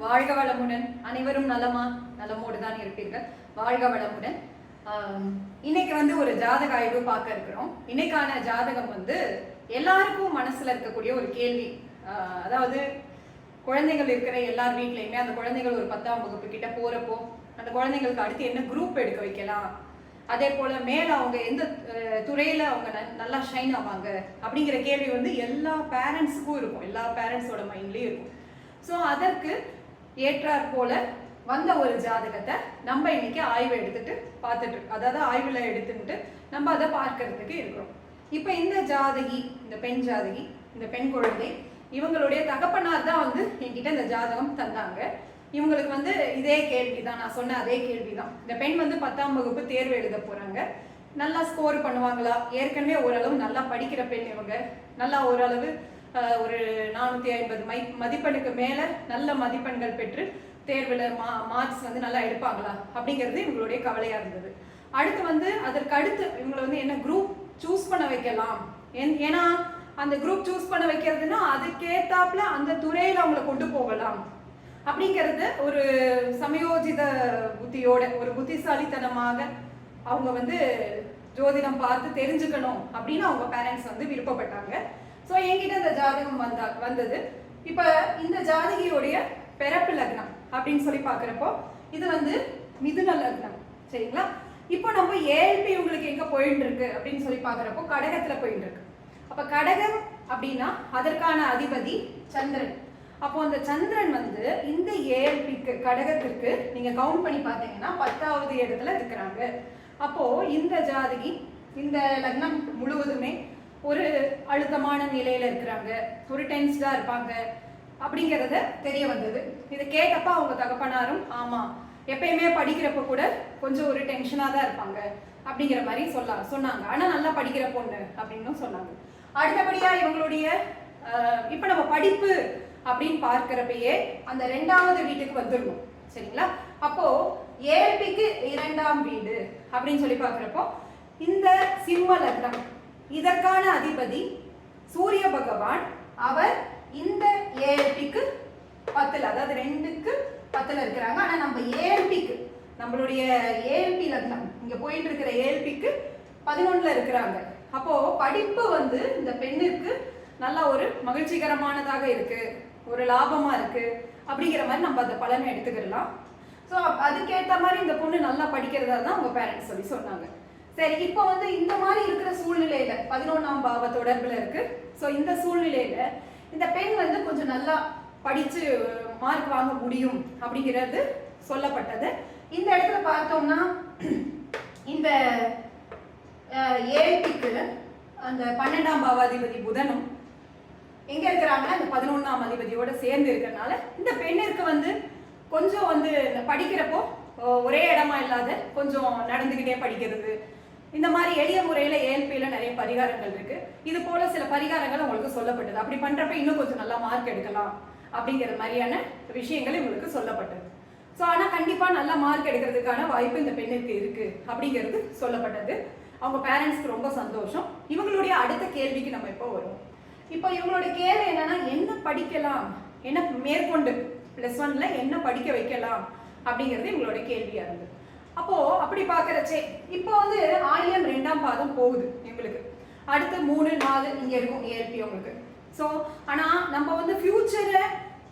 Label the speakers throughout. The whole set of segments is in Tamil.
Speaker 1: வாழ்க வளமுடன். அனைவரும் நலமோடு தான் இருப்பீர்கள். வாழ்க வளமுடன். இன்னைக்கு வந்து ஒரு ஜாதக ஆய்வு பார்க்க இருக்கிறோம். இன்னைக்கான ஜாதகம் வந்து எல்லாருக்கும் மனசுல இருக்கக்கூடிய ஒரு கேள்வி. அதாவது குழந்தைகள் இருக்கிற எல்லார் வீட்லையுமே அந்த குழந்தைகள் ஒரு 10ஆம் வகுப்பு கிட்ட போறப்போ அந்த குழந்தைங்களுக்கு அடுத்து என்ன குரூப் எடுக்க வைக்கலாம், அதே போல மேல அவங்க எந்த துறையில அவங்க நல்லா ஷைன் ஆவாங்க அப்படிங்கிற கேள்வி வந்து எல்லா பேரண்ட்ஸுக்கும் இருக்கும், எல்லா பேரண்ட்ஸோட மைண்ட்லயும் இருக்கும். ஸோ அதற்கு ஏற்றாற் போல வந்த ஒரு ஜாதகத்தை நம்ம இன்னைக்கு ஆய்வு எடுத்துட்டு பார்த்துட்டு இருக்கோம். அதாவது ஆய்வுல எடுத்துட்டு நம்ம அதை பார்க்கறதுக்கு இருக்கிறோம். இப்போ இந்த ஜாதகி, இந்த பெண் ஜாதகி, இந்த பெண் குழந்தை, இவங்களுடைய தகப்பனார் தான் வந்து என்கிட்ட இந்த ஜாதகம் தந்தாங்க. இவங்களுக்கு வந்து இதே கேள்விதான், நான் சொன்ன அதே கேள்விதான். இந்த பெண் வந்து 10ஆம் வகுப்பு தேர்வு எழுத போறாங்க. நல்லா ஸ்கோர் பண்ணுவாங்களா, ஏற்கனவே ஓரளவு நல்லா படிக்கிற பெண் இவங்க, நல்லா ஓரளவு ஒரு 450 மதிப்பெண்ணுக்கு மேல நல்ல மதிப்பெண்கள் பெற்று தேர்வுல மார்க்ஸ் வந்து நல்லா எடுப்பாங்களா அப்படிங்கிறது இவங்களுடைய கவலையா இருந்தது. அடுத்து வந்து அதற்கு அடுத்து இவங்களை வந்து என்ன குரூப் சூஸ் பண்ண வைக்கலாம், ஏன்னா அந்த குரூப் சூஸ் பண்ண வைக்கிறதுனா அதுக்கேத்தாப்புல அந்த துறையில அவங்களை கொண்டு போகலாம் அப்படிங்கிறது ஒரு சமயோஜித புத்தியோட, ஒரு புத்திசாலித்தனமாக அவங்க வந்து ஜோதிடம் பார்த்து தெரிஞ்சுக்கணும் அப்படின்னு அவங்க பேரண்ட்ஸ் வந்து விருப்பப்பட்டாங்க. ஸோ என்கிட்ட இந்த ஜாதகம் வந்தது. இப்போ இந்த ஜாதகியோடைய பிறப்பு லக்னம் அப்படின்னு சொல்லி பார்க்குறப்போ இது வந்து மிதுன லக்னம், சரிங்களா? இப்போ நம்ம ஏழ்பி உங்களுக்கு எங்கே போயிட்டு இருக்கு அப்படின்னு சொல்லி பார்க்குறப்போ கடகத்தில் போயிட்டு இருக்கு. அப்போ கடகம் அப்படின்னா அதற்கான அதிபதி சந்திரன். அப்போ அந்த சந்திரன் வந்து இந்த ஏழ்பிக்கு கடகத்திற்கு நீங்க கவுண்ட் பண்ணி பார்த்தீங்கன்னா 10வது இடத்துல இருக்கிறாங்க. அப்போ இந்த ஜாதகி இந்த லக்னம் முழுவதுமே ஒரு அழுத்தமான நிலையில இருக்கிறாங்க, ஒரு டென்ஸ்டா இருப்பாங்க அப்படிங்கிறத தெரிய வந்தது. இதை கேட்டப்ப அவங்க தகப்பனாரும் ஆமா எப்பயுமே படிக்கிறப்ப கூட கொஞ்சம் ஒரு டென்ஷனா தான் இருப்பாங்க அப்படிங்கிற மாதிரி சொன்னாங்க. ஆனா நல்லா படிக்கிற பொண்ணு அப்படின்னு சொன்னாங்க. அடுத்தபடியா இவங்களுடைய இப்ப நம்ம படிப்பு அப்படின்னு பார்க்கிறப்பயே அந்த 2வது வீட்டுக்கு வந்துடணும், சரிங்களா? அப்போ ஏழ்பிக்கு 2ஆம் வீடு அப்படின்னு சொல்லி பார்க்கிறப்போ இந்த சிம்ம லக்னம், இதற்கான அதிபதி சூரிய பகவான். அவர் இந்த ஏழ்பிக்கு 10ல், அதாவது 2க்கு 10ல் இருக்கிறாங்க. ஆனா நம்ம ஏழ்பிக்கு, நம்மளுடைய ஏழ்பி லக்னம் இங்க போயிட்டு இருக்கிற ஏழ்பிக்கு 11ல் இருக்கிறாங்க. அப்போ படிப்பு வந்து இந்த பெண்ணுக்கு நல்லா ஒரு மகிழ்ச்சிகரமானதாக இருக்கு, ஒரு லாபமா இருக்கு அப்படிங்கிற மாதிரி நம்ம அந்த பலனை எடுத்துக்கிடலாம். ஸோ அதுக்கேற்ற மாதிரி இந்த பொண்ணு நல்லா படிக்கிறதா தான் அவங்க பேரண்ட்ஸ் சொல்லி சொன்னாங்க. சரி, இப்போ வந்து இந்த மாதிரி இருக்கிற சூழ்நிலையில 11ஆம் பாவ தொடர்புல இருக்கு. ஸோ இந்த சூழ்நிலையில இந்த பெண் வந்து கொஞ்சம் நல்லா படிச்சு மார்க் வாங்க முடியும் அப்படிங்கிறது சொல்லப்பட்டது. இந்த இடத்துல பார்த்தோம்னா இந்த ஏழ்பிக்கு அந்த 12ஆம் பாவாதிபதி புதனும் எங்க இருக்கிறாங்கன்னா இந்த 11ஆம் அதிபதியோட சேர்ந்து இருக்கிறதுனால இந்த பெண்ணிற்கு வந்து கொஞ்சம் வந்து படிக்கிறப்போ ஒரே இடமா இல்லாத கொஞ்சம் நடந்துகிட்டே படிக்கிறது, இந்த மாதிரி எளிய முறையில ஏழ்பியில நிறைய பரிகாரங்கள் இருக்கு. இது போல சில பரிகாரங்கள் உங்களுக்கு சொல்லப்பட்டது. அப்படி பண்றப்ப இன்னும் கொஞ்சம் நல்லா மார்க் எடுக்கலாம் அப்படிங்கிற மாதிரியான விஷயங்கள் உங்களுக்கு சொல்லப்பட்டது. ஸோ ஆனா கண்டிப்பா நல்லா மார்க் எடுக்கிறதுக்கான வாய்ப்பு இந்த பெண்ணுக்கு இருக்கு அப்படிங்கிறது சொல்லப்பட்டது. அவங்க பேரண்ட்ஸ்க்கு ரொம்ப சந்தோஷம். இவங்களுடைய அடுத்த கேள்விக்கு நம்ம இப்போ வருவோம். இப்போ இவங்களோட கேள்வி என்னன்னா, என்ன படிக்கலாம், என்ன மேற்கொண்டு +1ல என்ன படிக்க வைக்கலாம் அப்படிங்கிறது இவங்களோட கேள்வியா இருந்தது. அப்போ அப்படி பாக்குறச்சே இப்போ வந்து ஆயில்யம் 2ஆம் பாதம் போகுது இவங்களுக்கு. அடுத்து 3, 4 இங்க இருக்கும் ஏழ்பி உங்களுக்கு. ஸோ ஆனா நம்ம வந்து ஃபியூச்சரை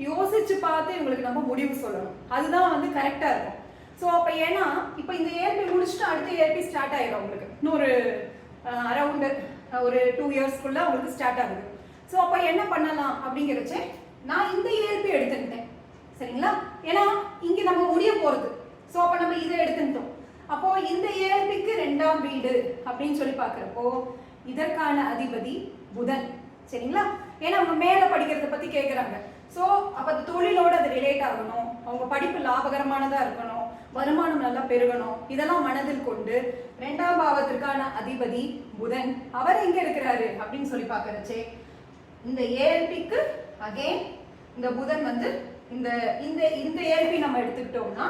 Speaker 1: யோசிச்சு பார்த்து இவங்களுக்கு நம்ம முடிவு சொல்லணும், அதுதான் வந்து கரெக்டா இருக்கும். ஸோ அப்போ ஏன்னா இப்போ இந்த ஏழ்பி முடிச்சுட்டு அடுத்த ஏழ்பி ஸ்டார்ட் ஆயிடும் உங்களுக்கு. இன்னொரு அரௌண்டு ஒரு 2 இயர்ஸ்க்குள்ள உங்களுக்கு ஸ்டார்ட் ஆகுது. ஸோ அப்போ என்ன பண்ணலாம் அப்படிங்கிறச்சே நான் இந்த ஏழ்பி எடுத்துக்கிட்டேன், சரிங்களா? ஏன்னா இங்க நம்ம முடிய போறது. ஸோ அப்போ நம்ம இதை எடுத்துட்டோம். அப்போ இந்த ஏழ்பிக்கு 2ஆம் வீடு அப்படின்னு சொல்லி பார்க்குறப்போ இதற்கான அதிபதி புதன், சரிங்களா? ஏன்னா அவங்க மேலே படிக்கிறத பத்தி கேட்குறாங்க. ஸோ அப்போ அந்த தொழிலோடு அது ரிலேட் ஆகணும், அவங்க படிப்பு லாபகரமானதாக இருக்கணும், வருமானம் நல்லா பெருகணும், இதெல்லாம் மனதில் கொண்டு 2ஆம் பாவத்திற்கான அதிபதி புதன் அவர் எங்க இருக்கிறாரு அப்படின்னு சொல்லி பார்க்கறச்சே இந்த ஏழ்பிக்கு அகெயின் இந்த புதன் வந்து இந்த இந்த இந்த ஏழ்பி நம்ம எடுத்துக்கிட்டோம்னா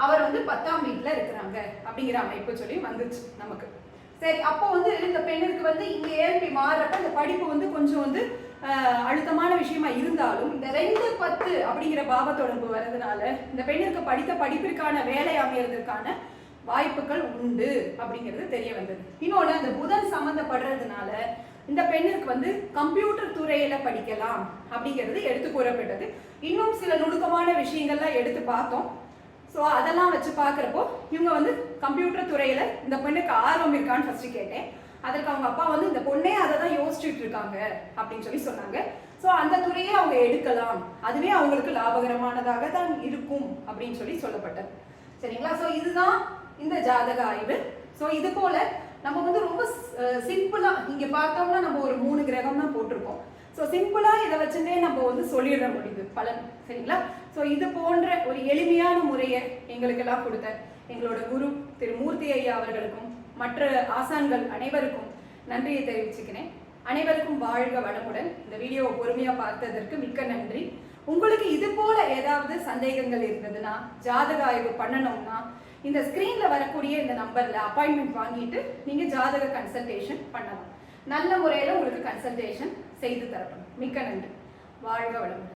Speaker 1: அவர் வந்து 10ஆம் வீட்டில் இருக்கிறாங்க அப்படிங்கிற அமைப்பு சொல்லி வந்துச்சு நமக்கு. சரி, அப்போ வந்து இந்த பெண்ணுக்கு வந்து இங்க ஏழ்பி மாறுறப்ப இந்த படிப்பு வந்து கொஞ்சம் வந்து அழுத்தமான விஷயமா இருந்தாலும் இந்த 2-10 அப்படிங்கிற பாவ தொடர்பு வர்றதுனால இந்த பெண்ணிற்கு படித்த படிப்பிற்கான வேலை அமையறதுக்கான வாய்ப்புகள் உண்டு அப்படிங்கிறது தெரிய வந்தது. இன்னொன்று, அந்த புதன் சம்மந்தப்படுறதுனால இந்த பெண்ணிற்கு வந்து கம்ப்யூட்டர் துறையில படிக்கலாம் அப்படிங்கிறது எடுத்து கூறப்பட்டது. இன்னும் சில நுணுக்கமான விஷயங்கள்லாம் எடுத்து பார்த்தோம். ஸோ அதெல்லாம் வச்சு பார்க்குறப்போ இவங்க வந்து கம்ப்யூட்டர் துறையில இந்த பெண்ணுக்கு ஆர்வம் இருக்கான்னு ஃபர்ஸ்ட் கேட்டேன். அதற்கு அவங்க அப்பா வந்து இந்த பொண்ணே அதை தான் யோசிச்சுட்டு இருக்காங்க அப்படின்னு சொல்லி சொன்னாங்க. ஸோ அந்த துறையை அவங்க எடுக்கலாம், அதுவே அவங்களுக்கு லாபகரமானதாக தான் இருக்கும் அப்படின்னு சொல்லி சொல்லப்பட்டது. சரிங்களா? ஸோ இதுதான் இந்த ஜாதக ஆய்வு. ஸோ இது போல நம்ம வந்து ரொம்ப சிம்பிளா இங்க பார்த்தோம்னா நம்ம ஒரு 3 கிரகம் தான் போட்டிருக்கோம். ஸோ சிம்பிளா இதை வச்சுட்டே நம்ம வந்து சொல்லிட முடியுது பலன். சரிங்களா? ஸோ இது போன்ற ஒரு எளிமையான முறையை எங்களுக்கெல்லாம் கொடுத்த எங்களோட குரு திரு மூர்த்தி ஐயா அவர்களுக்கும் மற்ற ஆசான்கள் அனைவருக்கும் நன்றியை தெரிவிச்சுக்கிறேன். அனைவருக்கும் வாழ்க வளமுடன். இந்த வீடியோவை பொறுமையா பார்த்ததற்கு மிக்க நன்றி. உங்களுக்கு இது போல ஏதாவது சந்தேகங்கள் இருந்ததுன்னா, ஜாதக ஆய்வு பண்ணணும்னா இந்த ஸ்கிரீன்ல வரக்கூடிய இந்த நம்பர்ல அப்பாயின்மெண்ட் வாங்கிட்டு நீங்க ஜாதக கன்சல்டேஷன் பண்ணலாம். நல்ல முறையில உங்களுக்கு கன்சல்டேஷன் செய்து தரப்படும். மிக்க நன்றி. வாழ்க வளமுடன்.